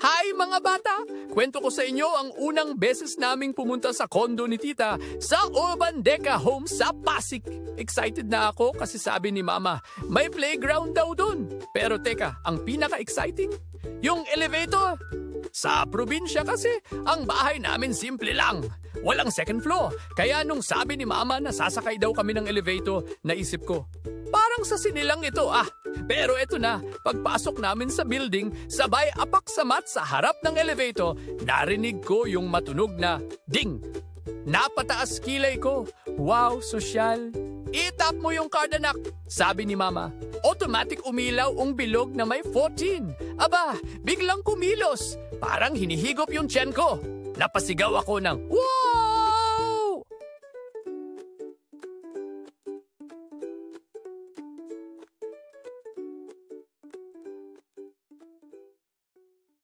Hi mga bata! Kwento ko sa inyo ang unang beses naming pumunta sa kondo ni tita sa Urban Deca Home sa Pasig. Excited na ako kasi sabi ni mama, may playground daw dun. Pero teka, ang pinaka-exciting? Yung elevator. Sa probinsya kasi, ang bahay namin simple lang. Walang second floor. Kaya nung sabi ni mama na sasakay daw kami ng elevator, naisip ko, parang sa sinilang ito Pero eto na, pagpasok namin sa building, sabay apak sa mat sa harap ng elevator, narinig ko yung matunog na ding. Napataas kilay ko. Wow, sosyal. Itap mo yung card anak, sabi ni mama. Automatic umilaw ang bilog na may 14. Aba, biglang kumilos. Parang hinihigop yung tiyan ko. Napasigaw ako ng, wow!